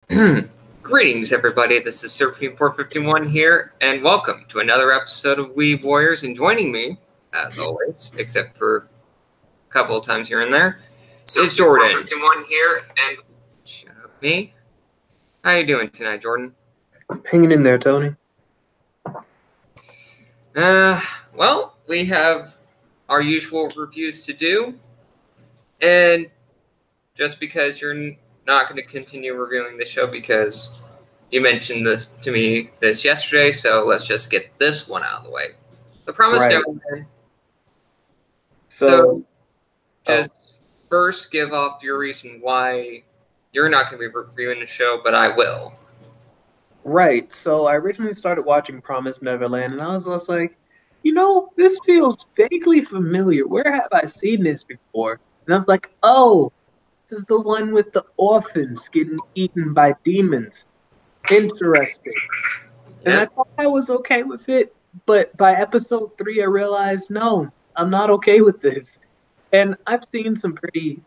Greetings, everybody. This is Serpentine451 here, and welcome to another episode of Weeb Warriors. And joining me, as always, except for a couple of times here and there, is Jordan. 451 here, and shut up, me. How you doing tonight, Jordan? Hanging in there, Tony. Well, we have our usual reviews to do, and just because you're not going to continue reviewing the show because you mentioned this to me yesterday, so let's just get this one out of the way. The Promised Neverland. So just first give off your reason why you're not going to be reviewing the show, but I will. Right. So I originally started watching Promised Neverland, and I was just like, this feels vaguely familiar. Where have I seen this before? And I was like, oh, this is the one with the orphans getting eaten by demons. Interesting. And I thought I was okay with it, but by episode 3, I realized, no, I'm not okay with this. And I've seen some pretty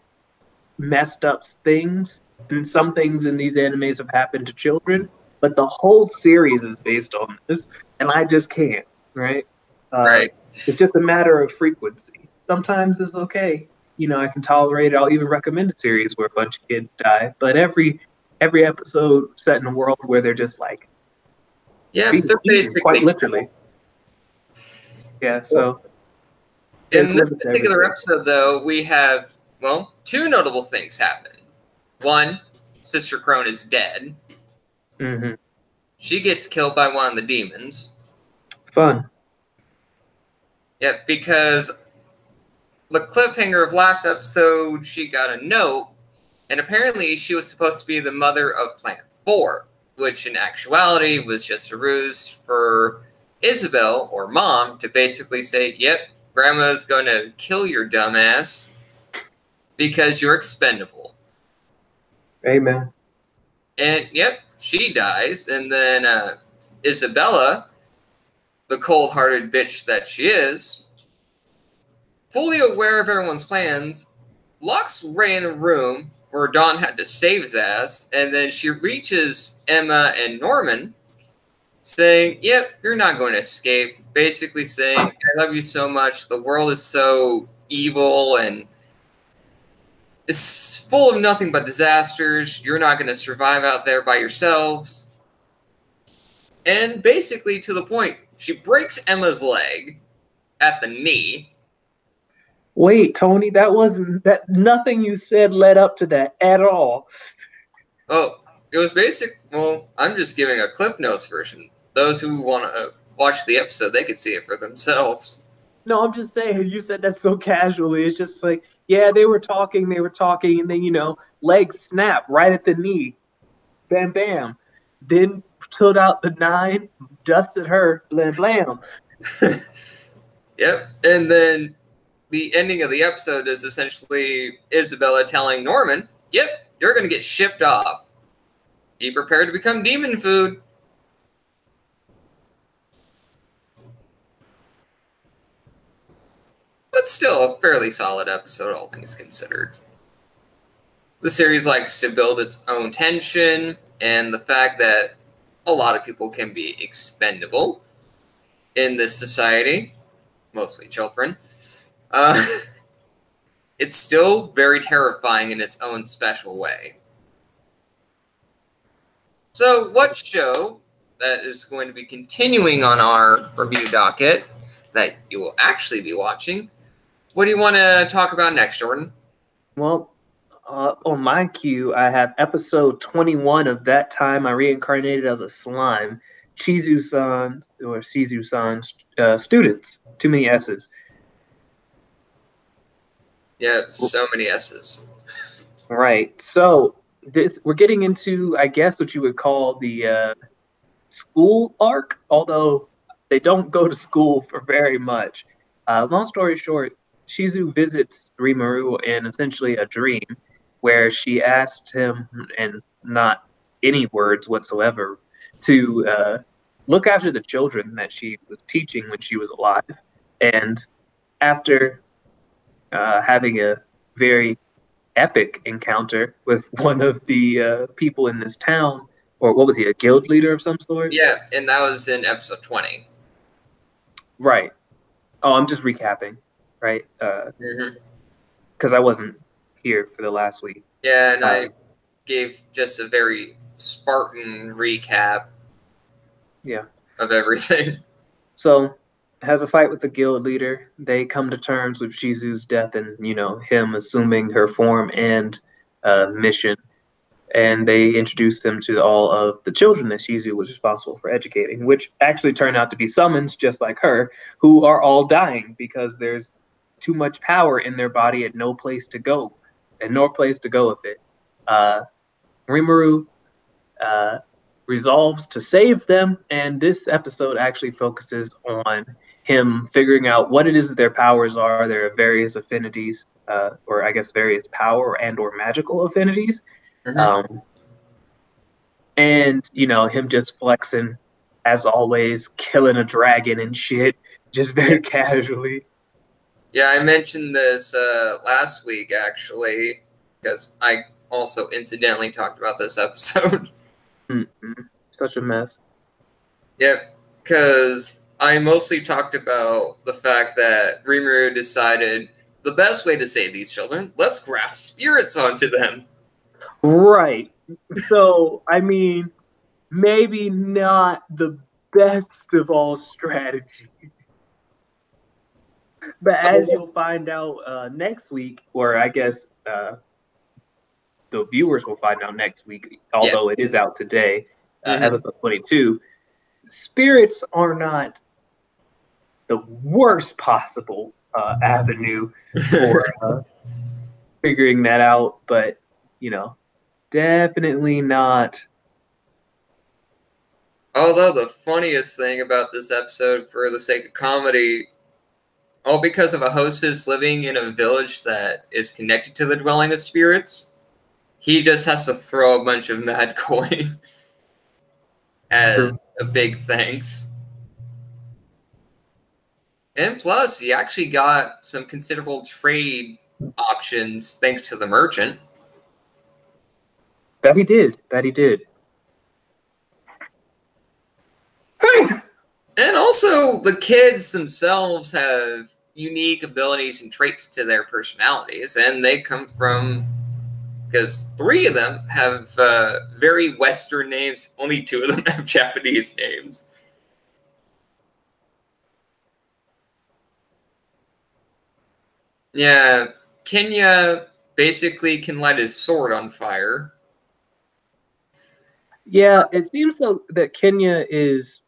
messed up things, and some things in these animes have happened to children, but the whole series is based on this, and I just can't, right? Right. It's just a matter of frequency. Sometimes it's okay. I can tolerate it. I'll even recommend a series where a bunch of kids die. But every episode set in a world where they're just like, they're basically quite literally. Yeah. So in this particular episode, though, we have two notable things happen. One, Sister Crone is dead. Mm-hmm. She gets killed by one of the demons. Fun. Yeah, because the cliffhanger of last episode, she got a note, and apparently she was supposed to be the mother of Plant 4, which in actuality was just a ruse for Isabel, or Mom, to basically say, yep, Grandma's going to kill your dumbass because you're expendable. Amen. And, yep, she dies, and then Isabella, the cold-hearted bitch that she is, fully aware of everyone's plans, locks Ray in a room where Dawn had to save his ass, and then she reaches Emma and Norman, saying, yep, you're not going to escape. Basically saying, I love you so much, the world is so evil, and it's full of nothing but disasters. You're not going to survive out there by yourselves. And basically, to the point, she breaks Emma's leg at the knee. Wait, Tony, nothing you said led up to that at all. Oh, it was basic. Well, I'm just giving a Cliff Notes version. Those who want to watch the episode, they could see it for themselves. No, I'm just saying, you said that so casually. It's just like, yeah, they were talking, and then, legs snap right at the knee. Bam, bam. Then pulled out the 9, dusted her, blam, blam. Yep, and then the ending of the episode is essentially Isabella telling Norman, yep, you're going to get shipped off. Be prepared to become demon food. But still a fairly solid episode, all things considered. The series likes to build its own tension, and the fact that a lot of people can be expendable in this society, mostly children, it's still very terrifying in its own special way. So what show that is going to be continuing on our review docket that you will actually be watching, what do you want to talk about next, Jordan? Well, on my queue, I have episode 21 of That Time I Reincarnated as a Slime, Chizu-san, or Shizu-san's students. Too many S's. Yeah, so many S's. Right. So we're getting into, I guess, what you would call the school arc, although they don't go to school for very much. Long story short, Shizu visits Rimuru in essentially a dream where she asked him, and not any words whatsoever, to look after the children that she was teaching when she was alive. And after having a very epic encounter with one of the people in this town, or what was he, a guild leader of some sort? Yeah, and that was in episode 20. Right. Oh, I'm just recapping, right? Because I wasn't here for the last week. Yeah, and I gave just a very Spartan recap. Yeah. Of everything. So, has a fight with the guild leader. They come to terms with Shizu's death and, him assuming her form and mission. And they introduce him to all of the children that Shizu was responsible for educating, which actually turned out to be summons just like her, who are all dying because there's too much power in their body and no place to go, and no place to go with it. Rimuru resolves to save them, and this episode actually focuses on him figuring out what it is that their powers are. There are various affinities, or I guess various power and or magical affinities. And him just flexing as always, killing a dragon and shit, just very casually. Yeah, I mentioned this last week actually, because I also incidentally talked about this episode. Such a mess. Yep, because I mostly talked about the fact that Rimuru decided the best way to save these children, let's graft spirits onto them. Right. So, I mean, maybe not the best of all strategies. But as you'll find out next week, or I guess the viewers will find out next week, although it is out today, episode 22, spirits are not the worst possible avenue for figuring that out, but, definitely not. Although the funniest thing about this episode, for the sake of comedy, all because of a hostess living in a village that is connected to the dwelling of spirits, he just has to throw a bunch of mad coin as a big thanks. And plus, he actually got some considerable trade options thanks to the merchant. That he did. And also, the kids themselves have unique abilities and traits to their personalities, and they come from, because 3 of them have very Western names. Only 2 of them have Japanese names. Yeah, Kenya basically can light his sword on fire. Yeah, it seems so that Kenya is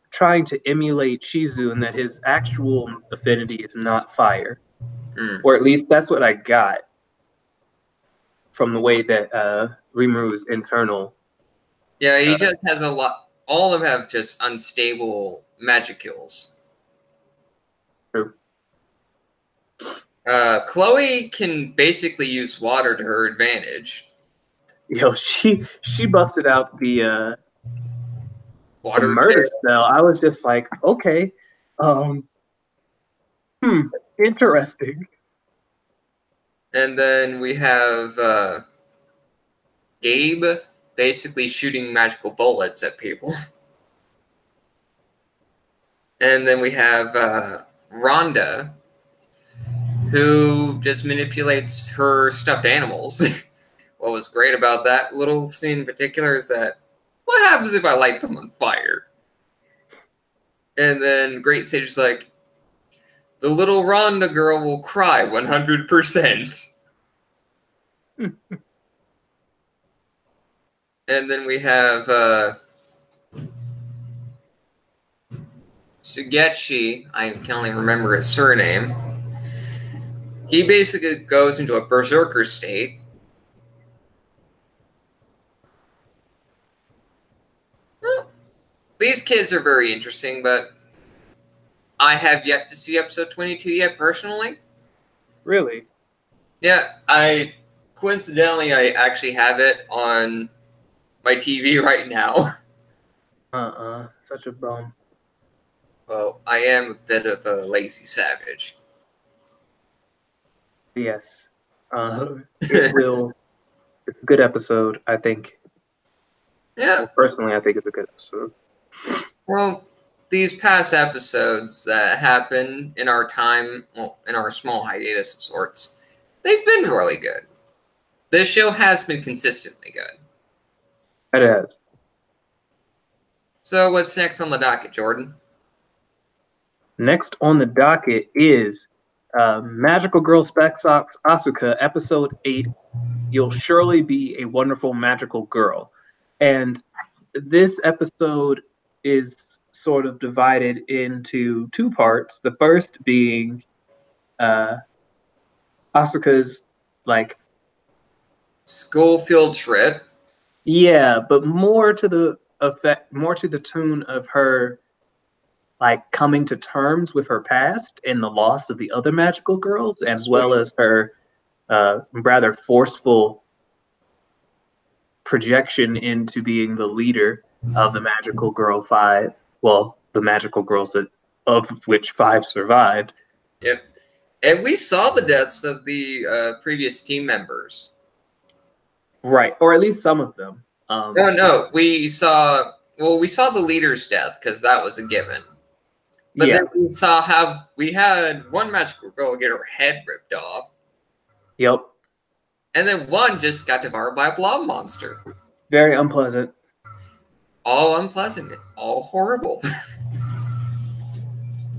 trying to emulate Shizu and that his actual affinity is not fire. Or at least that's what I got from the way that Rimuru's internal. Yeah, he just has a lot. All of them have just unstable magicals. True. Chloe can basically use water to her advantage. Yo, she busted out the water murder spell. I was just like, okay, interesting. And then we have Gabe basically shooting magical bullets at people. And then we have Rhonda, who just manipulates her stuffed animals. What was great about that little scene in particular is that, what happens if I light them on fire? And then Great Sage is like, the little Rhonda girl will cry 100%. And then we have Sugechi, I can only remember his surname. He basically goes into a berserker state. Well, these kids are very interesting, but I have yet to see episode 22 yet, personally. Really? Yeah, coincidentally, I actually have it on my TV right now. Such a bum. Well, I am a bit of a lazy savage. Yes. It will. It's a good episode, I think. Yeah. Well, personally, I think it's a good episode. Well, these past episodes that happened in our time, well, in our small hiatus of sorts, they've been really good. This show has been consistently good. It has. So what's next on the docket, Jordan? Next on the docket is Magical Girl Spec-Ops Asuka, Episode 8, You'll Surely Be a Wonderful Magical Girl. And this episode is sort of divided into two parts. The first being Asuka's, like... School field trip. Yeah, but more to the effect, more to the tune of her like coming to terms with her past and the loss of the other magical girls, as well as her rather forceful projection into being the leader of the Magical Girl Five. Well, the magical girls that of which five survived. Yep. And we saw the deaths of the previous team members. Right, or at least some of them. No, we saw the leader's death because that was a given. But yeah. then we had one magical girl get her head ripped off. Yep. And then one just got devoured by a blob monster. Very unpleasant. All unpleasant. All horrible.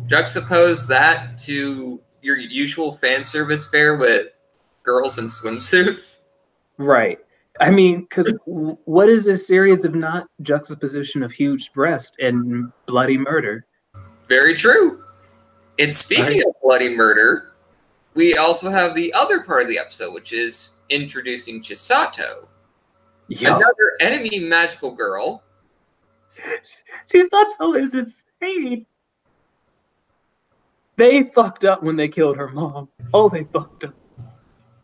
Juxtapose that to your usual fan service fare with girls in swimsuits. Right. I mean, because what is this series if not juxtaposition of huge breast and bloody murder? Very true. And speaking of bloody murder, we also have the other part of the episode, which is introducing Chisato, another enemy magical girl. Chisato is insane. They fucked up when they killed her mom. Oh, they fucked up.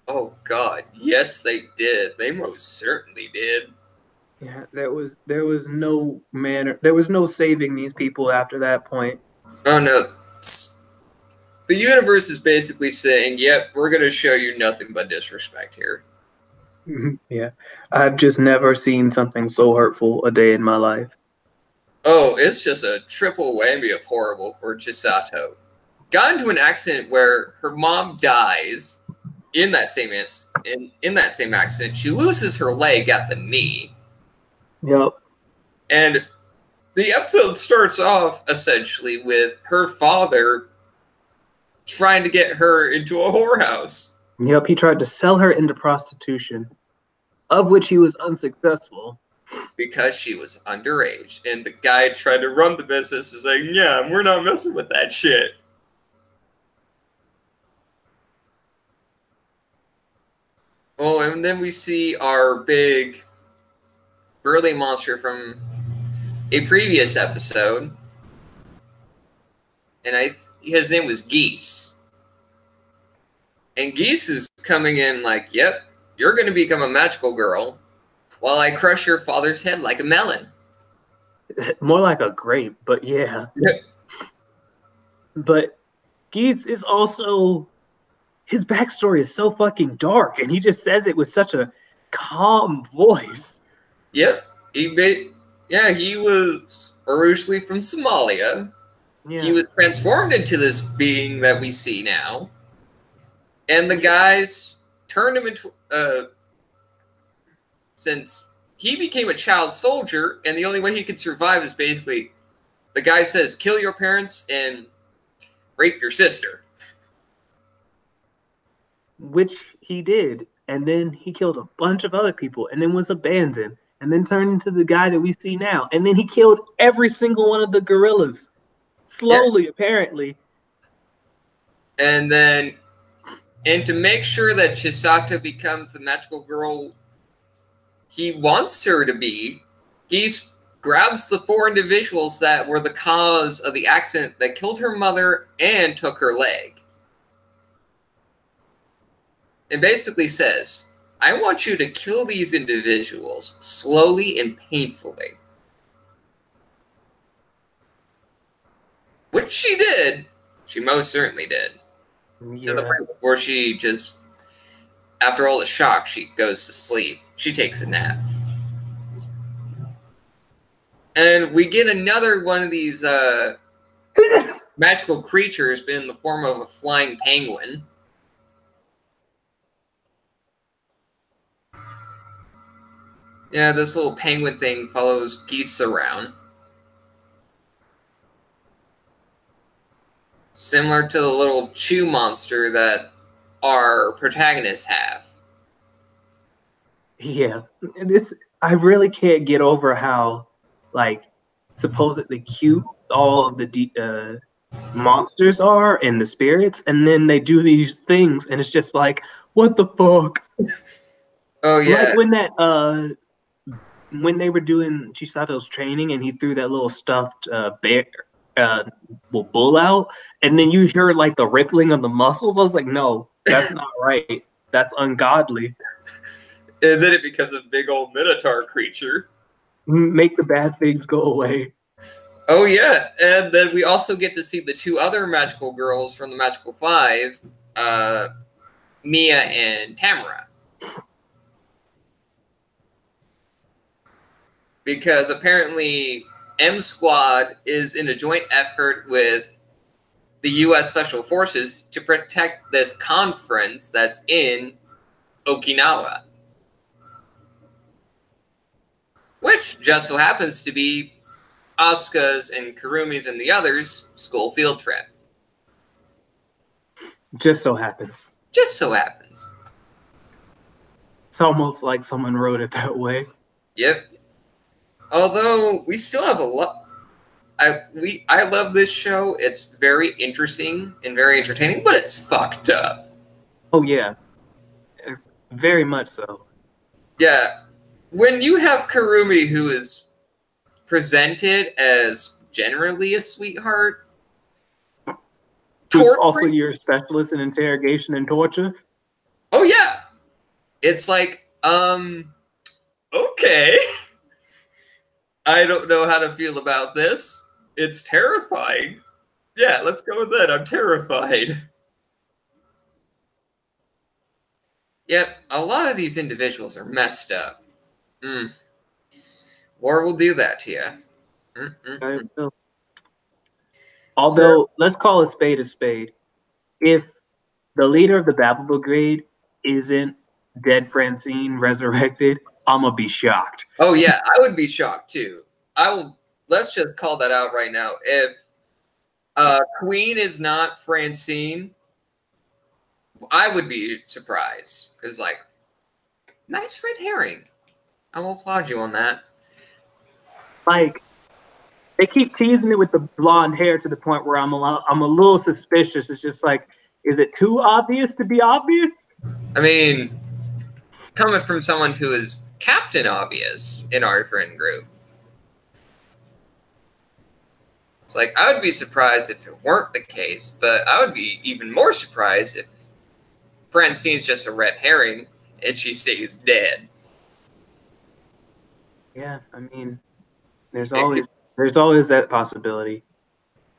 Oh God, yes, they did. They most certainly did. Yeah, there was no manner. There was no saving these people after that point. Oh no. The universe is basically saying, yep, we're going to show you nothing but disrespect here. Yeah. I've just never seen something so hurtful a day in my life. Oh, it's just a triple whammy of horrible for Chisato. Got into an accident where her mom dies in that same accident. She loses her leg at the knee. Yep. And the episode starts off essentially with her father trying to get her into a whorehouse. Yep, he tried to sell her into prostitution, of which he was unsuccessful. Because she was underage. And the guy tried to run the business is like, yeah, we're not messing with that shit. Oh, and then we see our big burly monster from a previous episode. And his name was Geese. And Geese is coming in like, yep, you're going to become a magical girl while I crush your father's head like a melon. More like a grape, but yeah. But Geese is also... His backstory is so fucking dark, and he just says it with such a calm voice. Yep. He was originally from Somalia. Yeah. He was transformed into this being that we see now. And the guys turned him into... since he became a child soldier, and the only way he could survive is basically... The guy says, kill your parents and rape your sister. Which he did. And then he killed a bunch of other people, and then was abandoned, and then turned into the guy that we see now. And then he killed every single one of the gorillas. Slowly, apparently. And to make sure that Chisato becomes the magical girl he wants her to be, he grabs the 4 individuals that were the cause of the accident that killed her mother and took her leg. And basically says, I want you to kill these individuals slowly and painfully. Which she did. She most certainly did. Yeah. To the point where she just... After all the shock, she goes to sleep. She takes a nap. And we get another one of these magical creatures, but in the form of a flying penguin. Yeah, this little penguin thing follows geese around. Similar to the little chew monster that our protagonists have. Yeah, I really can't get over how, like, supposedly cute all of the monsters are and the spirits, and then they do these things, and it's just like, what the fuck? Oh yeah, Like when they were doing Chisato's training, and he threw that little stuffed bear, bull out, and then you hear like the rippling of the muscles. I was like, no, that's not right. That's ungodly. And then it becomes a big old minotaur creature. Make the bad things go away. Oh yeah, and then we also get to see the two other magical girls from the Magical Five, Mia and Tamara. Because apparently M Squad is in a joint effort with the U.S. Special Forces to protect this conference that's in Okinawa. Which just so happens to be Asuka's and Kurumi's and the others' school field trip. Just so happens. Just so happens. It's almost like someone wrote it that way. Yep. Although we still have a lot. I love this show. It's very interesting and very entertaining, but it's fucked up. Oh yeah, very much so. Yeah. When you have Kurumi, who is presented as generally a sweetheart, who's also your specialist in interrogation and torture. Oh yeah, it's like okay. I don't know how to feel about this. It's terrifying. Yeah, let's go with that. I'm terrified. Yep, a lot of these individuals are messed up. War will do that to you. Although, let's call a spade a spade. If the leader of the Babel Brigade isn't dead Francine resurrected, I'm gonna be shocked. Oh yeah, I would be shocked too. Let's just call that out right now. If Queen is not Francine, I would be surprised. Because, like, nice red herring. I will applaud you on that. Like, they keep teasing me with the blonde hair to the point where I'm a little suspicious. It's just like, is it too obvious to be obvious? I mean, coming from someone who is Captain Obvious in our friend group, it's like, I would be surprised if it weren't the case, but I would be even more surprised if Francine's just a red herring and she stays dead. Yeah, I mean, there's always that possibility.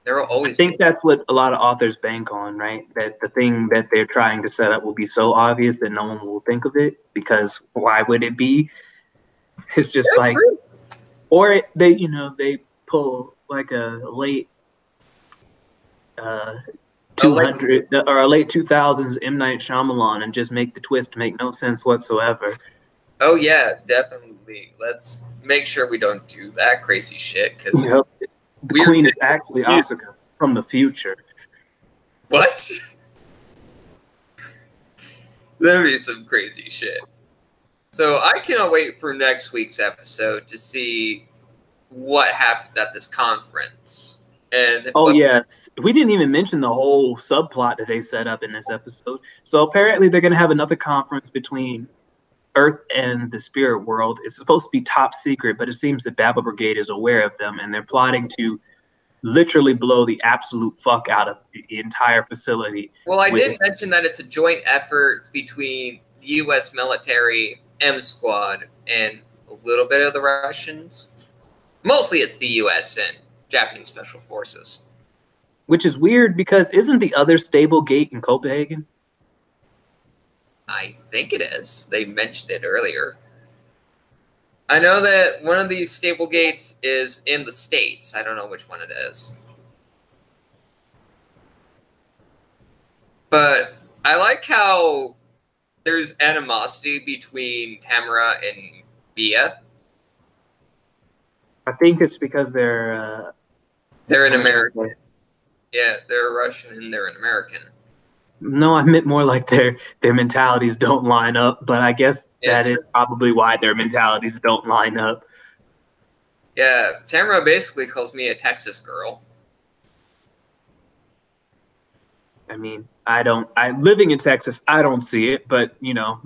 There will always. I think that's what a lot of authors bank on, right? That the thing that they're trying to set up will be so obvious that no one will think of it, because why would it be? It's just like, or they pull like a late 200 or a late 2000s M. Night Shyamalan and just make the twist make no sense whatsoever. Oh yeah, definitely. Let's make sure we don't do that crazy shit. Because the Queen is actually Asuka from the future. What? That'd be some crazy shit. So I cannot wait for next week's episode to see what happens at this conference. And yes, we didn't even mention the whole subplot that they set up in this episode. So apparently they're going to have another conference between Earth and the spirit world. It's supposed to be top secret, but it seems that Babel Brigade is aware of them, and they're plotting to literally blow the absolute fuck out of the entire facility. Well, I did mention that it's a joint effort between the U.S. military, M Squad, and a little bit of the Russians. Mostly it's the U.S. and Japanese Special Forces. Which is weird, because isn't the other stable gate in Copenhagen? I think it is. They mentioned it earlier. I know that one of these stable gates is in the States. I don't know which one it is. But I like how there's animosity between Tamara and Bia. I think it's because they're an American. Yeah, they're Russian and they're an American. No, I meant more like their mentalities don't line up, but I guess that is probably why their mentalities don't line up. Yeah, Tamara basically calls me a Texas girl. I mean, living in Texas, I don't see it, but you know,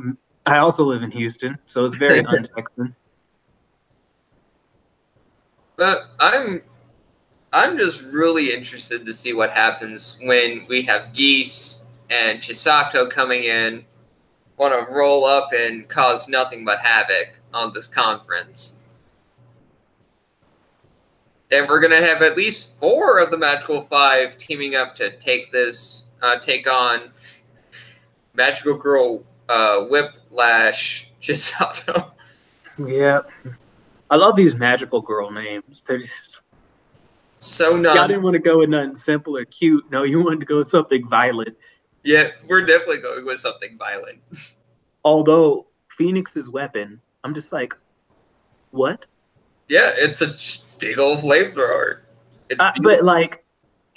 I also live in Houston, so it's very un-Texan. But I'm just really interested to see what happens when we have Geese and Chisato coming in, want to roll up and cause nothing but havoc on this conference. And we're going to have at least 4 of the Magical 5 teaming up to take on Magical Girl Whiplash Chisato. Yeah. I love these Magical Girl names. They're just so y'all didn't want to go with nothing simple or cute. No, you wanted to go with something violent. Yeah, we're definitely going with something violent. Although Phoenix's weapon, I'm just like, what? Yeah, it's a big old flamethrower. But like,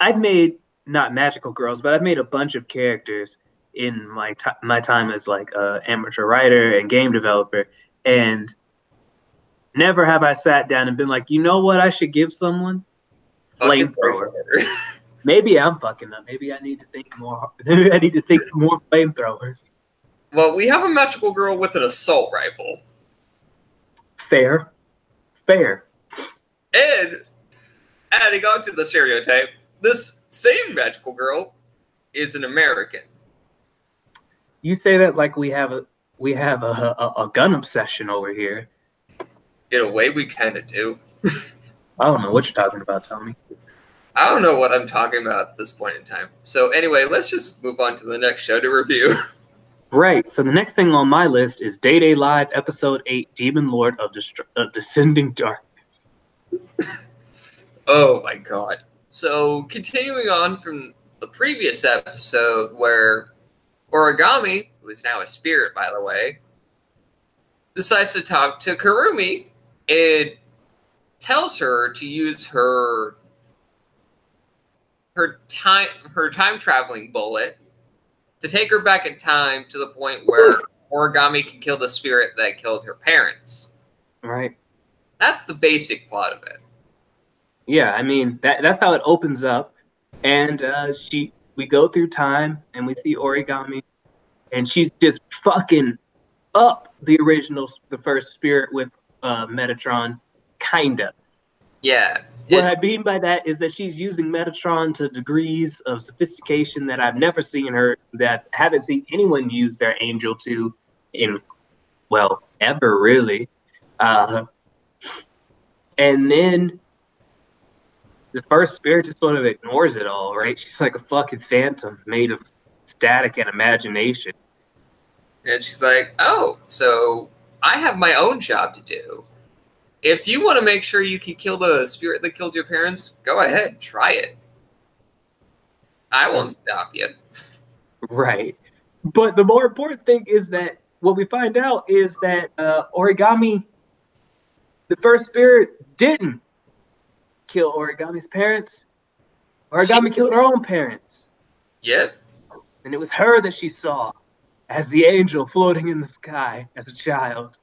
I've made not Magical Girls, but I've made a bunch of characters in my time as like an amateur writer and game developer, and never have I sat down and been like, you know what I should give someone? Flamethrower. Maybe I'm fucking up. Maybe I need to think more. Maybe I need to think more flamethrowers. Well, we have a Magical Girl with an assault rifle. Fair. And adding on to the stereotype, this same Magical Girl is an American. You say that like we have a gun obsession over here. In a way, we kind of do. I don't know what you're talking about, Tommy. I don't know what I'm talking about at this point in time. So anyway, let's just move on to the next show to review. Right. So the next thing on my list is Day Live, Episode 8, Demon Lord of Descending Darkness. Oh my god. So continuing on from the previous episode where Origami, who is now a spirit by the way, decides to talk to Kurumi and tells her to use her time traveling bullet to take her back in time to the point where Origami can kill the spirit that killed her parents. Right. That's the basic plot of it. Yeah, I mean that's how it opens up, and we go through time and we see Origami, and she's just fucking up the first spirit with Metatron, kinda. Yeah. What I mean by that is that she's using Metatron to degrees of sophistication that I've never seen her, that haven't seen anyone use their angel to in, well, ever really. And then the first spirit just sort of ignores it all, right? She's like a fucking phantom made of static and imagination. And she's like, oh, so I have my own job to do. If you want to make sure you can kill the spirit that killed your parents, go ahead, try it. I won't stop you. Right. But the more important thing is that what we find out is that Origami, the first spirit, didn't kill Origami's parents. Origami killed her own parents. Yep. And it was her that she saw as the angel floating in the sky as a child.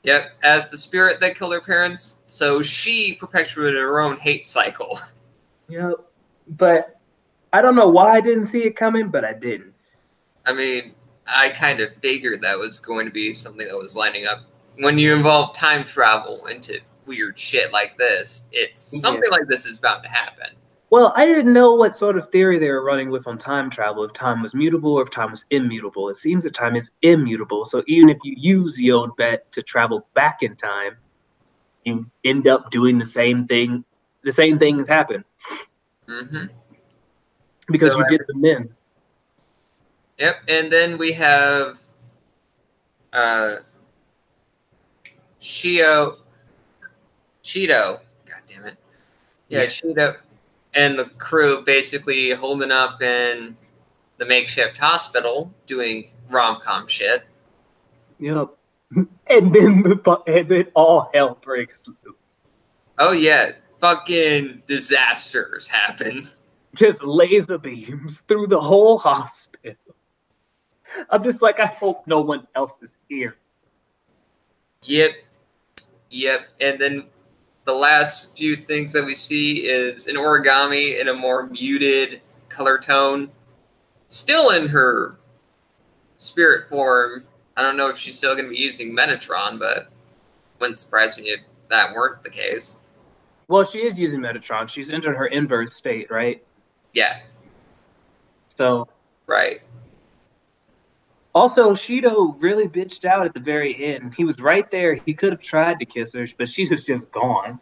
Yep, as the spirit that killed her parents, so she perpetuated her own hate cycle. Yep. But I don't know why I didn't see it coming, but I didn't. I mean, I kind of figured that was going to be something that was lining up. When you involve time travel into weird shit like this, something like this is bound to happen. Well, I didn't know what sort of theory they were running with on time travel, if time was mutable or if time was immutable. It seems that time is immutable, so even if you use the old bet to travel back in time, you end up doing the same thing. The same things happen. Mm-hmm. Because you did them then. Yep, and then we have Shio, Shido. God damn it. Yeah, Shido and the crew basically holding up in the makeshift hospital doing rom-com shit. Yep. And then all hell breaks loose. Oh yeah, fucking disasters happen. Just laser beams through the whole hospital. I'm just like, I hope no one else is here. Yep. And then the last few things that we see is an Origami in a more muted color tone. Still in her spirit form. I don't know if she's still going to be using Metatron, but wouldn't surprise me if that weren't the case. Well, she is using Metatron. She's entered her inverse state, right? Yeah. So. Right. Also, Shido really bitched out at the very end. He was right there. He could have tried to kiss her, but she was just gone.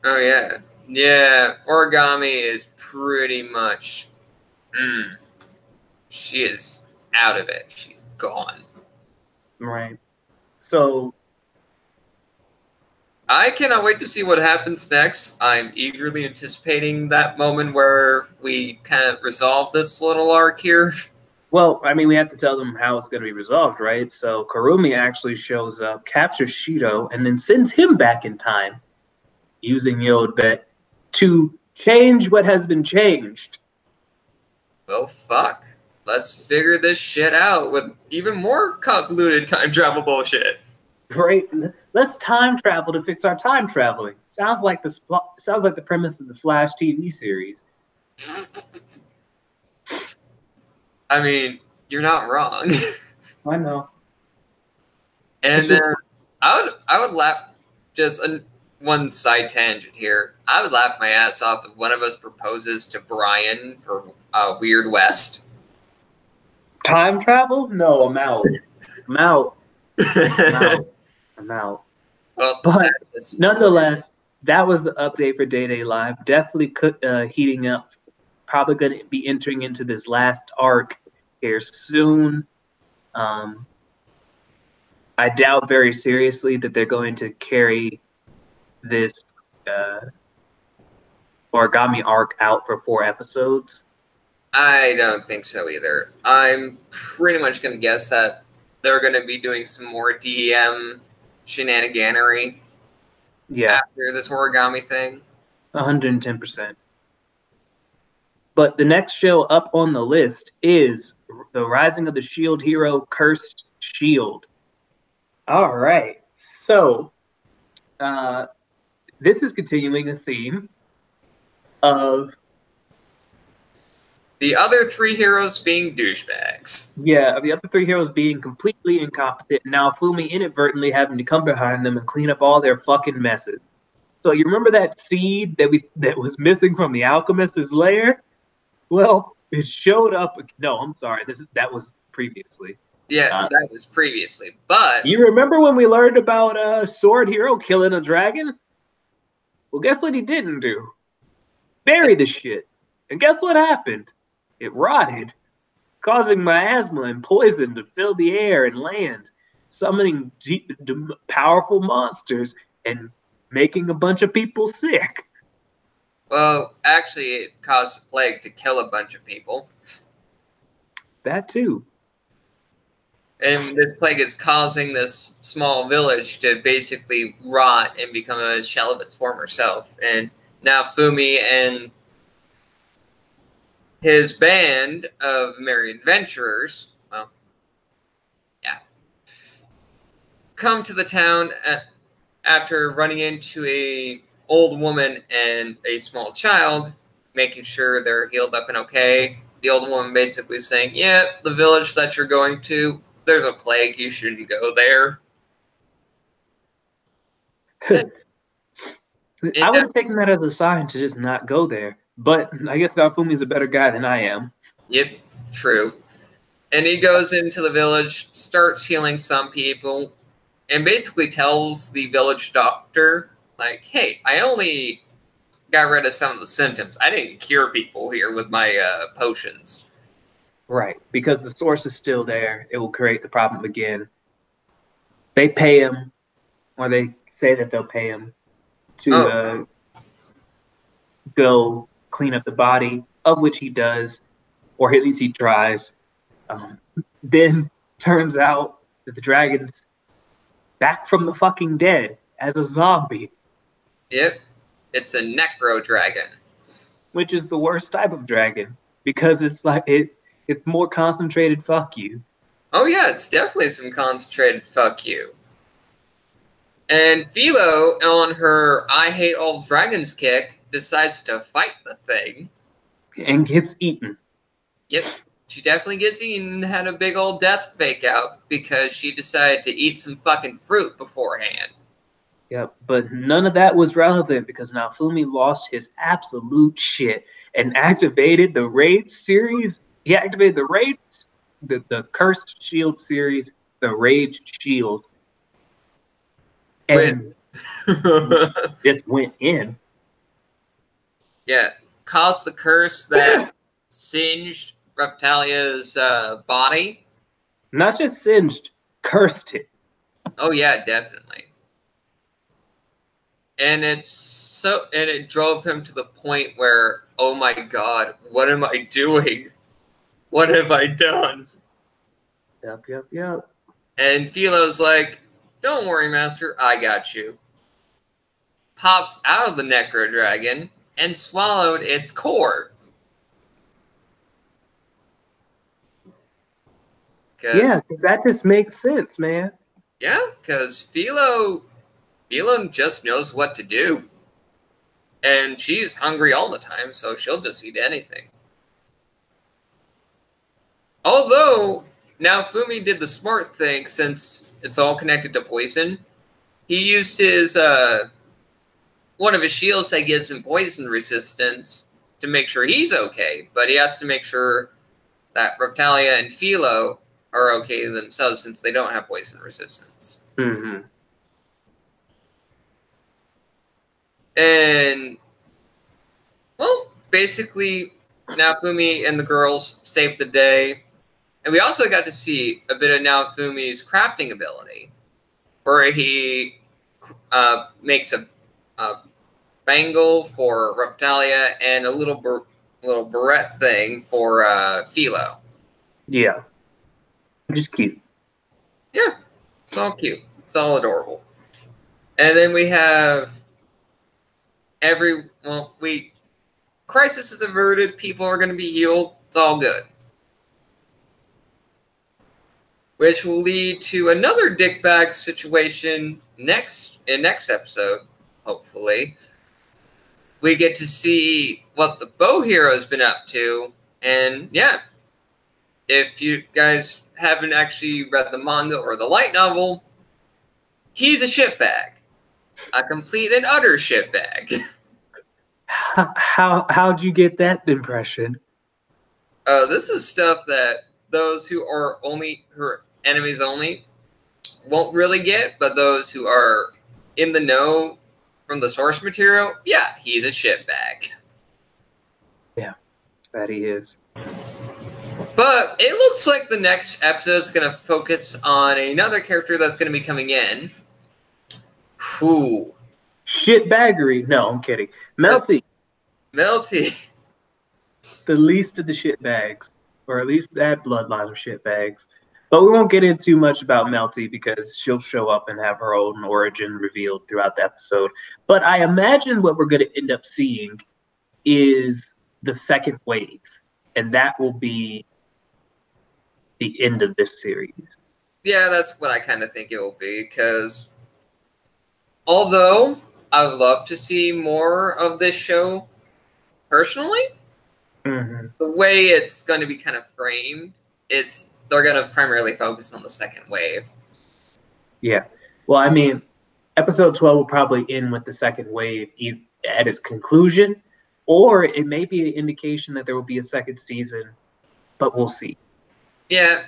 Oh, yeah. Yeah, Origami is pretty much... she is out of it. She's gone. Right. So... I cannot wait to see what happens next. I'm eagerly anticipating that moment where we kind of resolve this little arc here. Well, I mean, we have to tell them how it's going to be resolved, right? So Kurumi actually shows up, captures Shido, and then sends him back in time, using Yodbet to change what has been changed. Well, fuck. Let's figure this shit out with even more convoluted time travel bullshit. Right? Let's time travel to fix our time traveling. Sounds like the premise of the Flash TV series. I mean, you're not wrong. I know. And then I would laugh, just one side tangent here. I would laugh my ass off if one of us proposes to Brian for Weird West. Time travel? No, I'm out. I'm out. I'm out. Well, but nonetheless, that was the update for Day Day Live. Definitely heating up. Probably going to be entering into this last arc here soon. I doubt very seriously that they're going to carry this Origami arc out for 4 episodes. I don't think so either. I'm pretty much going to guess that they're going to be doing some more DEM shenaniganery after this Origami thing. 110%. But the next show up on the list is The Rising of the Shield Hero, Cursed Shield. All right. So this is continuing a theme of the other 3 heroes being douchebags. Yeah, the other 3 heroes being completely incompetent. Now Fumi inadvertently having to come behind them and clean up all their fucking messes. So you remember that seed that was missing from the alchemist's lair? Well, it showed up. No, I'm sorry. That was previously. Yeah, that was previously. But you remember when we learned about Sword Hero killing a dragon? Well, guess what he didn't do? Bury the shit. And guess what happened? It rotted, causing miasma and poison to fill the air and land, summoning powerful monsters and making a bunch of people sick. Well, actually, it caused a plague to kill a bunch of people. That too. And this plague is causing this small village to basically rot and become a shell of its former self. And now Fumi and his band of merry adventurers, well, yeah, come to the town after running into a old woman and a small child, making sure they're healed up and okay. The old woman basically saying, yeah, the village that you're going to, there's a plague, you shouldn't go there. I would have taken that as a sign to just not go there. But I guess Nafumi's a better guy than I am. Yep, true. And he goes into the village, starts healing some people, and basically tells the village doctor, like, hey, I only got rid of some of the symptoms. I didn't cure people here with my potions. Right, because the source is still there. It will create the problem again. They pay him, or they say that they'll pay him to go clean up the body, of which he does, or at least he tries. Then turns out that the dragon's back from the fucking dead as a zombie. Yep, it's a necro dragon, which is the worst type of dragon because it's like it's more concentrated fuck you. Oh yeah, it's definitely some concentrated fuck you. And Philo, on her I hate all dragons kick, decides to fight the thing. And gets eaten. Yep, she definitely gets eaten and had a big old death fake out because she decided to eat some fucking fruit beforehand. Yep, but none of that was relevant because Naofumi lost his absolute shit and activated the Raid series. He activated the Raid, the Cursed Shield series, the Rage Shield. And just went in. Yeah, caused the curse that singed Reptalia's body. Not just singed, cursed it. Oh yeah, definitely. And it drove him to the point where, oh my god, what am I doing? What have I done? Yep. And Philo's like, don't worry, Master, I got you. Pops out of the Necro Dragon and swallowed its core. Yeah, because that just makes sense, man. Yeah, because Philo just knows what to do. And she's hungry all the time, so she'll just eat anything. Although, now Fumi did the smart thing, since it's all connected to poison. He used his, one of his shields that gives him poison resistance to make sure he's okay, but he has to make sure that Reptalia and Philo are okay themselves since they don't have poison resistance. Mm-hmm. And, well, basically, Naofumi and the girls saved the day. And we also got to see a bit of Naofumi's crafting ability, where he makes a bangle for Reptalia and a little barrette thing for Philo. Yeah. Just cute. Yeah, it's all cute. It's all adorable. And then we have crisis is averted, people are going to be healed, it's all good. Which will lead to another dickbag situation next episode, hopefully. We get to see what the bow hero's been up to, and yeah, if you guys haven't actually read the manga or the light novel, he's a shitbag. A complete and utter shitbag. How'd you get that impression? This is stuff that those who are enemies only won't really get, but those who are in the know from the source material, yeah, he's a shitbag. Yeah, that he is. But it looks like the next episode is going to focus on another character that's going to be coming in. Who? Shitbaggery. No, I'm kidding. Melty. Melty. The least of the shitbags, or at least that bloodline of shitbags. But we won't get into much about Melty because she'll show up and have her own origin revealed throughout the episode. But I imagine what we're going to end up seeing is the second wave, and that will be the end of this series. Yeah, that's what I kind of think it will be, because although I would love to see more of this show personally, the way it's going to be kind of framed, they're going to primarily focus on the second wave. Yeah. Well, I mean, episode 12 will probably end with the second wave at its conclusion, or it may be an indication that there will be a second season, but we'll see. Yeah,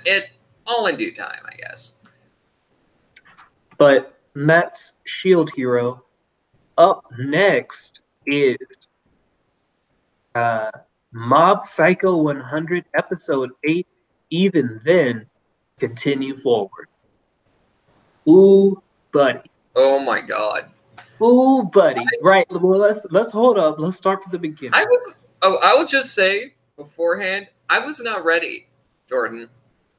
all in due time, I guess. But that's Shield Hero. Up next is Uh, Mob Psycho 100, Episode 8, Even Then, Continue Forward. Ooh, buddy. Oh my god. Ooh, buddy. Right. Well, let's hold up. Let's start from the beginning. I will just say beforehand, I was not ready, Jordan.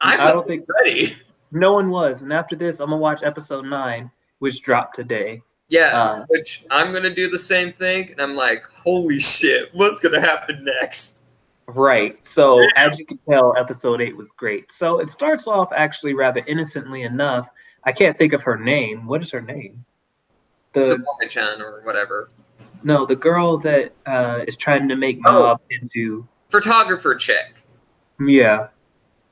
I I was don't think ready. no one was. And after this, I'm gonna watch episode 9, which dropped today. Yeah, which I'm gonna do the same thing, and I'm like, holy shit, what's gonna happen next? Right. So as you can tell, episode 8 was great. So it starts off actually rather innocently enough. I can't think of her name. What is her name? The Sabone-chan or whatever. No, the girl that is trying to make Mob into photographer chick. Yeah.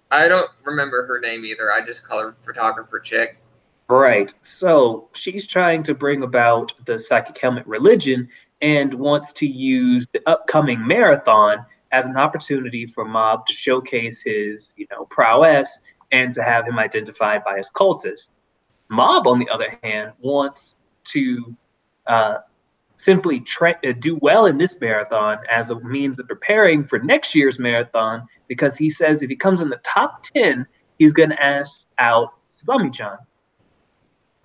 I don't remember her name either. I just call her photographer chick. Right. So she's trying to bring about the psychic helmet religion and wants to use the upcoming marathon as an opportunity for Mob to showcase his, prowess and to have him identified by his cultists. Mob, on the other hand, wants to simply do well in this marathon as a means of preparing for next year's marathon because he says if he comes in the top 10, he's going to ask out Tsubami-chan.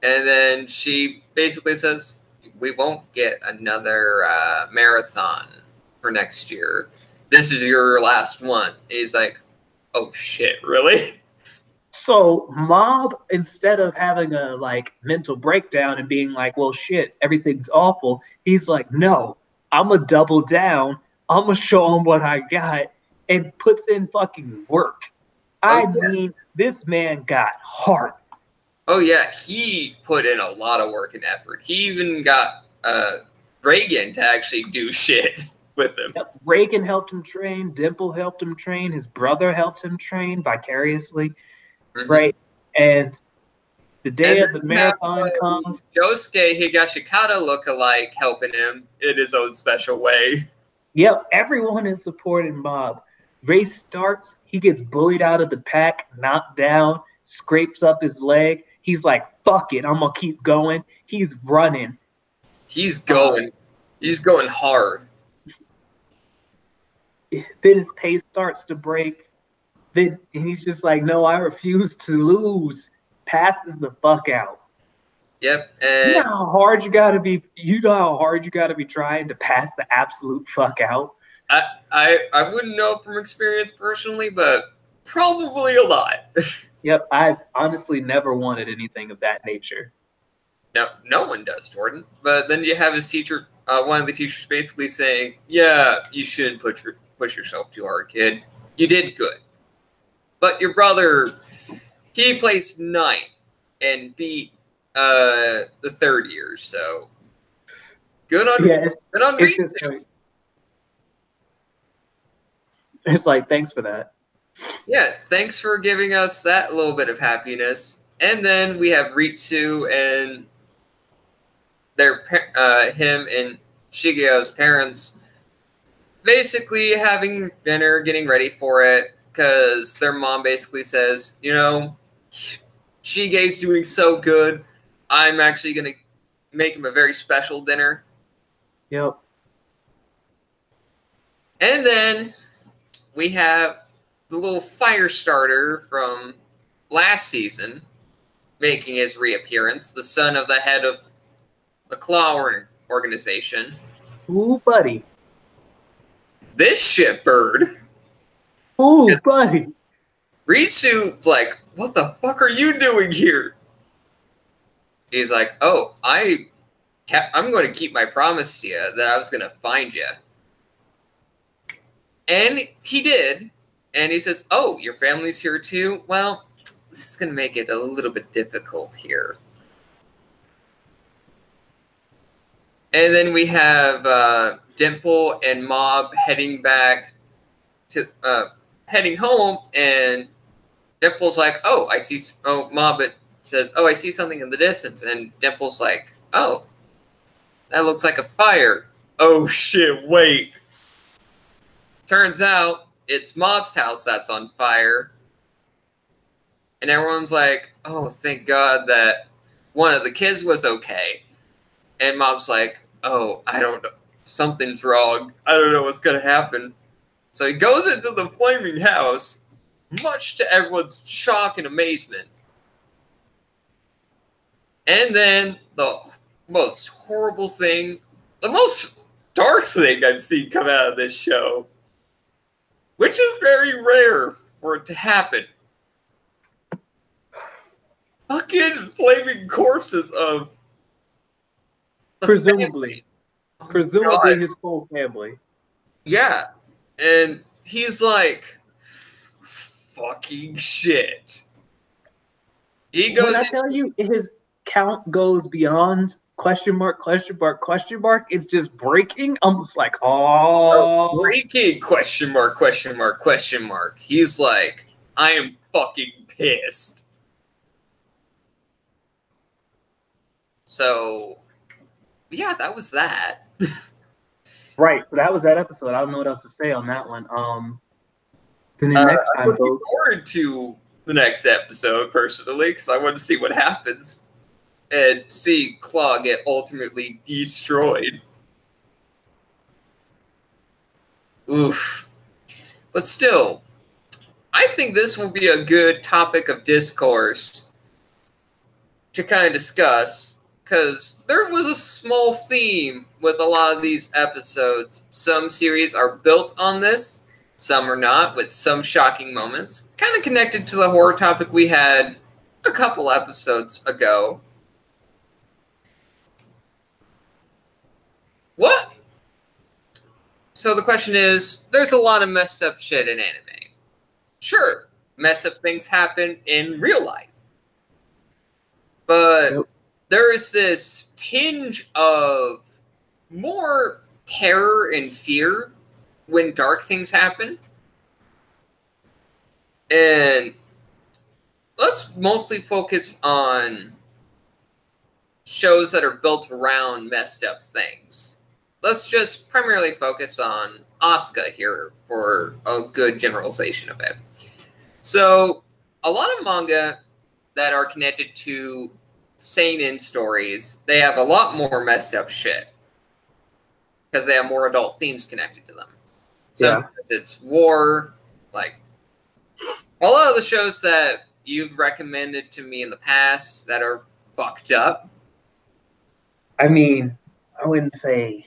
And then she basically says, we won't get another marathon for next year. This is your last one. He's like, oh shit, really? So Mob, instead of having a mental breakdown and being like, well shit, everything's awful, he's like, no, I'm gonna double down. I'm gonna show him what I got, and puts in fucking work. I mean, this man got heart. Oh yeah, he put in a lot of work and effort. He even got Reagan to actually do shit with him. Yep. Reagan helped him train. Dimple helped him train. His brother helped him train vicariously. Mm-hmm. Right? And the day of the marathon comes. Josuke Higashikata look-alike helping him in his own special way. Yep, everyone is supporting Mob. Race starts. He gets bullied out of the pack, knocked down, scrapes up his leg. He's like, fuck it, I'm going to keep going. He's running. He's going. He's going hard. Then his pace starts to break. Then he's just like, no, I refuse to lose. Passes the fuck out. Yep. And you know how hard you gotta be. You know how hard you gotta be trying to pass the absolute fuck out. I wouldn't know from experience personally, but probably a lot. Yep, I've honestly never wanted anything of that nature. No one does, Jordan. But then you have his teacher, one of the teachers, basically saying, "Yeah, you shouldn't push yourself too hard, kid. You did good, but your brother, he placed 9th and beat the 3rd year. So good on Ritsu. It's like, thanks for that. Yeah, thanks for giving us that little bit of happiness. And then we have Ritsu and him and Shigeo's parents basically having dinner, getting ready for it, because their mom basically says, you know, Shige's doing so good, I'm actually going to make him a very special dinner. Yep. And then we have the little fire starter from last season making his reappearance, the son of the head of the Claw organization. Ooh, buddy. This shitbird. Ooh, buddy. Ritsu's like, what the fuck are you doing here? He's like, oh, I'm going to keep my promise to you that I was going to find you. And he did. And he says, oh, your family's here too? Well, this is going to make it a little bit difficult here. And then we have Dimple and Mob heading back to heading home, and Dimple's like, "Oh, I see." Oh, Mob says, "Oh, I see something in the distance," and Dimple's like, "Oh, that looks like a fire." Oh shit! Wait. Turns out it's Mob's house that's on fire, and everyone's like, "Oh, thank God that one of the kids was okay." And Mob's like, oh, I don't know. something's wrong. I don't know what's gonna happen. So he goes into the flaming house, much to everyone's shock and amazement. And then the most horrible thing, the most dark thing I've seen come out of this show, which is very rare for it to happen. Fucking flaming corpses of presumably God. his whole family. Yeah. And he's like, fucking shit. He goes. When I tell you his count goes beyond question mark, question mark, question mark, it's just breaking. I'm just like, oh. Breaking question mark, question mark, question mark. He's like, I am fucking pissed. So, yeah, that was that. Right, but that was that episode. I don't know what else to say on that one. Then the next time, I'm looking forward to the next episode personally because I want to see what happens and see Claw get ultimately destroyed. Oof. But still, I think this will be a good topic of discourse to kind of discuss. Because there was a small theme with a lot of these episodes. Some series are built on this, some are not, with some shocking moments. Kind of connected to the horror topic we had a couple episodes ago. What? So the question is, there's a lot of messed up shit in anime. Sure, messed up things happen in real life. But... Yep. There is this tinge of more terror and fear when dark things happen. And let's mostly focus on shows that are built around messed up things. Let's just primarily focus on Asuka here for a good generalization of it. So, a lot of manga that are connected to seinen stories, they have a lot more messed up shit because they have more adult themes connected to them. Sometimes it's war, like a lot of the shows that you've recommended to me in the past that are fucked up. I mean, I wouldn't say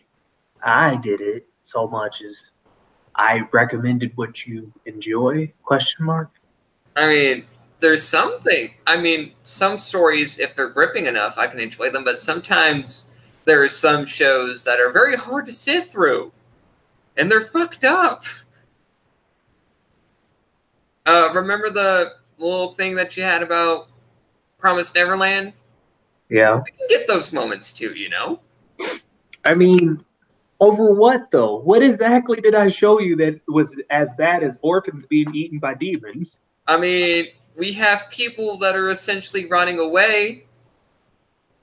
I did it so much as I recommended what you enjoy, question mark. I mean, there's something. I mean, some stories, if they're gripping enough, I can enjoy them. But sometimes there are some shows that are very hard to sit through, and they're fucked up. Remember the little thing that you had about Promised Neverland? Yeah, I can get those moments too, you know. I mean, over what though? What exactly did I show you that was as bad as orphans being eaten by demons? I mean, we have people that are essentially running away,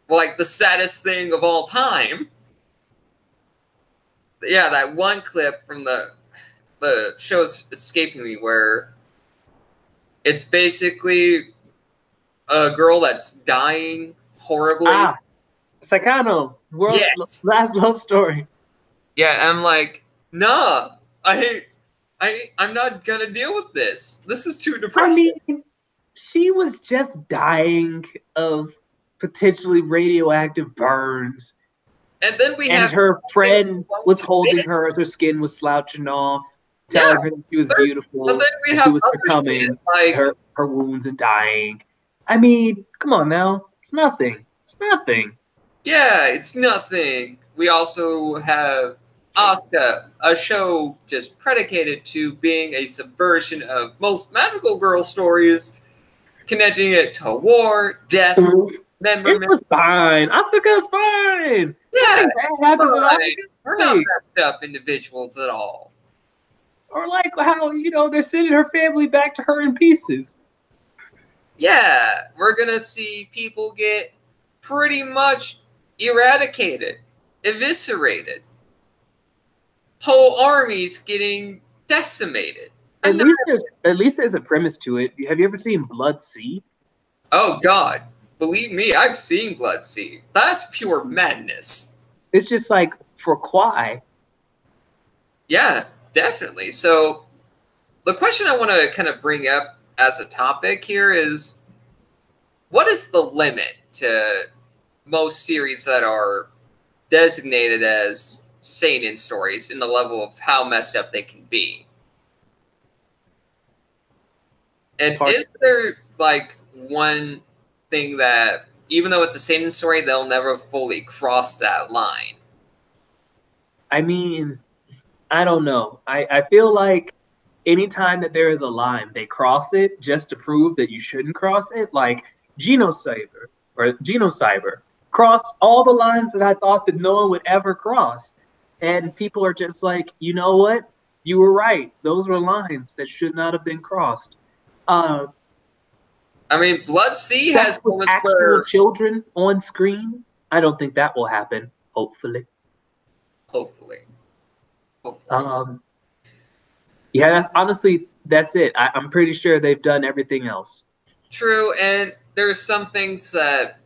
like the saddest thing of all time. Yeah, that one clip from the show's escaping me where it's basically a girl that's dying horribly. Sakano, world's last love story. Yeah, I'm like, nah, I'm not gonna deal with this. This is too depressing. I mean, she was just dying of potentially radioactive burns. And then her friend was holding her as her skin was slouching off, telling her that she was beautiful. But then we have she was succumbing like her wounds and dying. I mean, come on now. It's nothing. It's nothing. Yeah, it's nothing. We also have Asuka, a show just predicated to being a subversion of most magical girl stories, connecting it to war, death, It was fine. Asuka's fine. Yeah, we're not messed up individuals at all. Or like how, they're sending her family back to her in pieces. Yeah, we're gonna see people get pretty much eradicated, eviscerated. Whole armies getting decimated. At least there's a premise to it. Have you ever seen Blood Sea? Oh God, believe me, I've seen Blood Sea. That's pure madness. It's just like for Kwai, Yeah, definitely. So the question I want to kind of bring up as a topic here is, what is the limit to most series that are designated as seinen stories in the level of how messed up they can be? And is there like one thing that, even though it's a seinen story, they'll never fully cross that line? I mean, I don't know. I feel like anytime that there is a line, they cross it just to prove that you shouldn't cross it. Like Genocyber crossed all the lines that I thought that no one would ever cross. And people are just like, you know what? You were right. Those were lines that should not have been crossed. Uh, I mean, Blood Sea sex has with moments actual where, children on screen. I don't think that will happen. Hopefully. hopefully. Um, yeah, that's it. I'm pretty sure they've done everything else. True, and there's some things that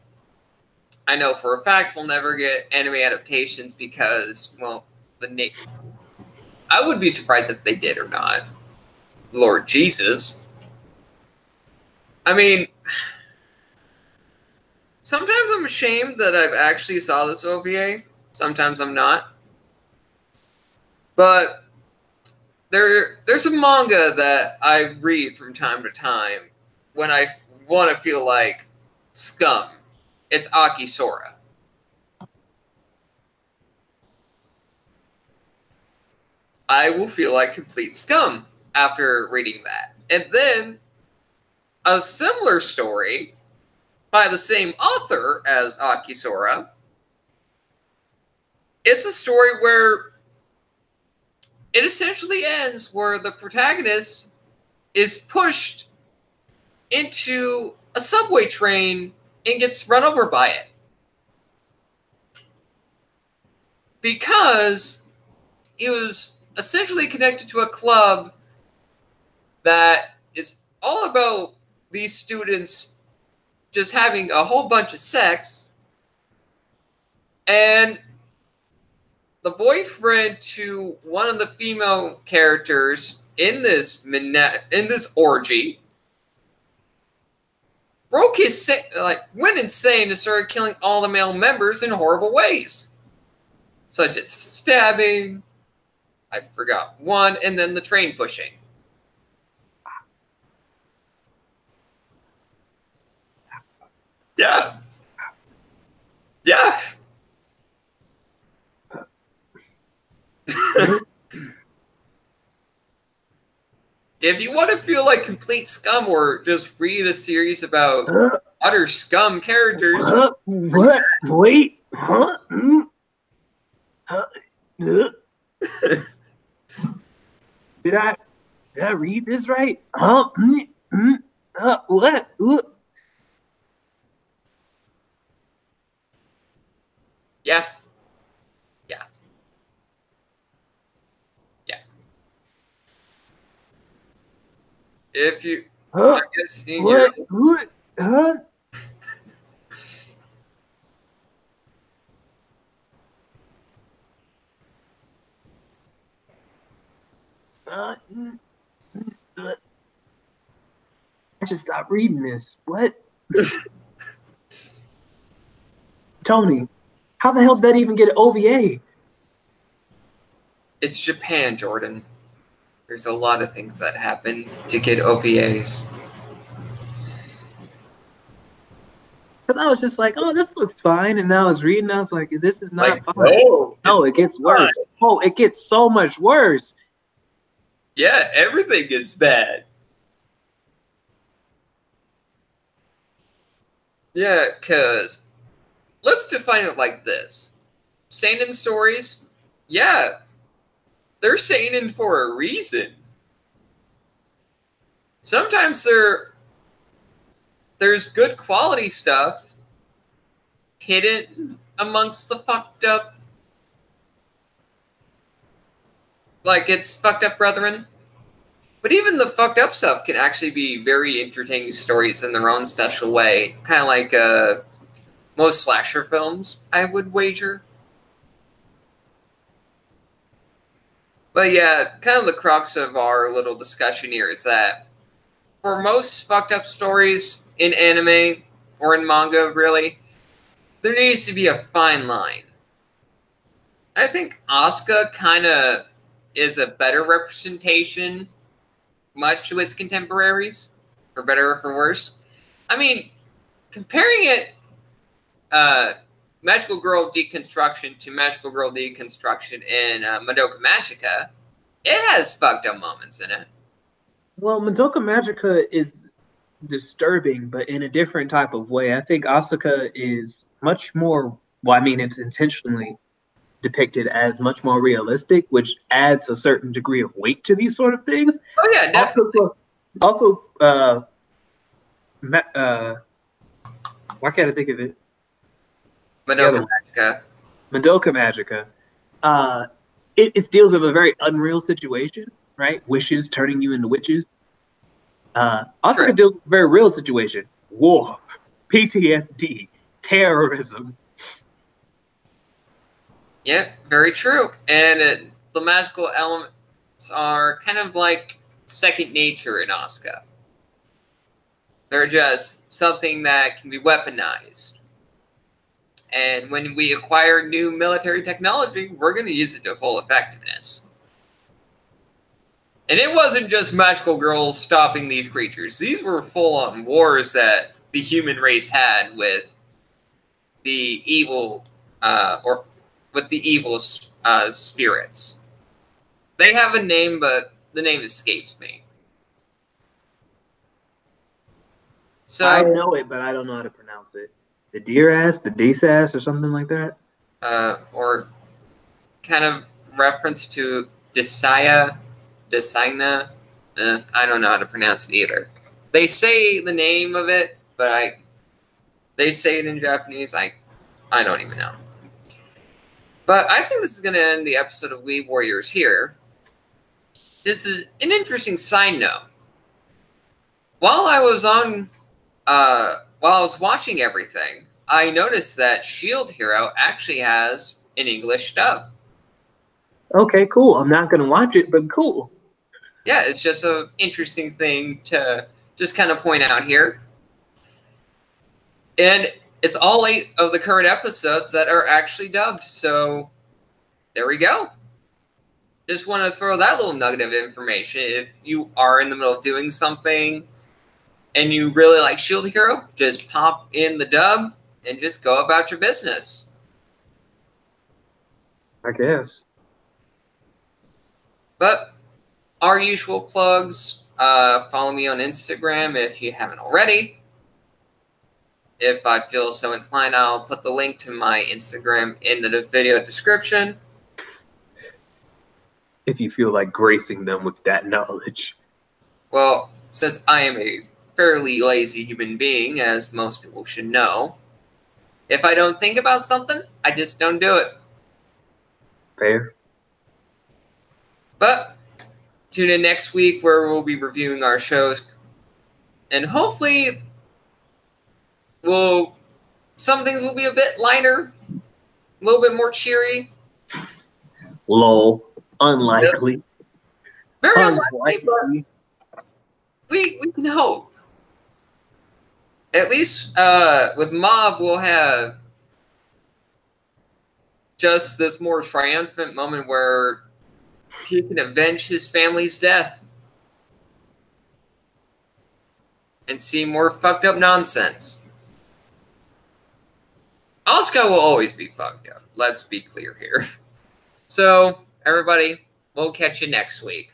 I know for a fact will never get anime adaptations because, well, I would be surprised if they did or not. Lord Jesus. I mean, sometimes I'm ashamed that I've actually saw this OVA. Sometimes I'm not. But there's a manga that I read from time to time when I want to feel like scum. It's Akisora. I will feel like complete scum after reading that. And then a similar story by the same author as Akisora. It's a story where it essentially ends where the protagonist is pushed into a subway train and gets run over by it. Because he was essentially connected to a club that is all about these students just having a whole bunch of sex, and the boyfriend to one of the female characters in this orgy broke his went insane and started killing all the male members in horrible ways, such as stabbing. I forgot one, and then the train pushing. Yeah. Yeah. If you want to feel like complete scum or just read a series about utter scum characters. What? Wait. Huh? Did I read this right? Huh? What? Yeah. Yeah. Yeah. If you, I guess in what? your, What? Huh? I should stop reading this. What? Tony, how the hell did that even get an OVA? it's Japan, Jordan. There's a lot of things that happen to get OVAs. Because I was just like, oh, this looks fine. And now I was reading, I was like, this is not Like, fine. No, it gets worse. fine. Oh, it gets so much worse. Yeah, everything gets bad. Yeah, because let's define it like this. Seinen stories, yeah, they're seinen for a reason. Sometimes there's good quality stuff hidden amongst the fucked up. Like, it's fucked up, brethren. But even the fucked up stuff can actually be very entertaining stories in their own special way. Kind of like most slasher films, I would wager. But yeah, kind of the crux of our little discussion here is that for most fucked up stories in anime or in manga, really, there needs to be a fine line. I think Asuka kind of is a better representation, much to its contemporaries, for better or for worse. I mean, comparing it, Magical Girl Deconstruction to Magical Girl Deconstruction in Madoka Magica, it has fucked up moments in it. Well, Madoka Magica is disturbing, but in a different type of way. I think Asuka is much more, well, I mean, it's intentionally depicted as much more realistic, which adds a certain degree of weight to these sort of things. Oh, yeah, definitely. Also, why can't I think of it? Madoka Magica. Madoka Magica. It deals with a very unreal situation, right? Wishes turning you into witches. Asuka deals with a very real situation: war, PTSD, terrorism. Yeah, very true. And the magical elements are kind of like second nature in Asuka. They're just something that can be weaponized. And when we acquire new military technology, we're going to use it to full effectiveness. And it wasn't just magical girls stopping these creatures. These were full-on wars that the human race had with the evil, spirits. They have a name, but the name escapes me. So I know it, but I don't know how to pronounce it. The deer ass, the dace ass, or something like that. Or kind of reference to Desaya. I don't know how to pronounce it either. They say the name of it, but they say it in Japanese. I don't even know. But I think this is going to end the episode of Weeb Warriors here. This is an interesting side note. While I was watching everything, I noticed that Shield Hero actually has an English dub. Okay, cool. I'm not going to watch it, but cool. Yeah, it's just an interesting thing to just kind of point out here. And it's all 8 of the current episodes that are actually dubbed. So there we go. Just want to throw that little nugget of information. If you are in the middle of doing something and you really like Shield Hero, just pop in the dub and just go about your business. I guess. But our usual plugs, follow me on Instagram if you haven't already. If I feel so inclined, I'll put the link to my Instagram in the video description. If you feel like gracing them with that knowledge. Well, since I am a fairly lazy human being, as most people should know, if I don't think about something, I just don't do it. Fair. But tune in next week where we'll be reviewing our shows. And hopefully some things will be a bit lighter, a little bit more cheery. Lol. Unlikely. Very unlikely, but we can hope. At least with Mob, we'll have just this more triumphant moment where he can avenge his family's death and see more fucked up nonsense. Asuka will always be fucked up. Let's be clear here. So, everybody, we'll catch you next week.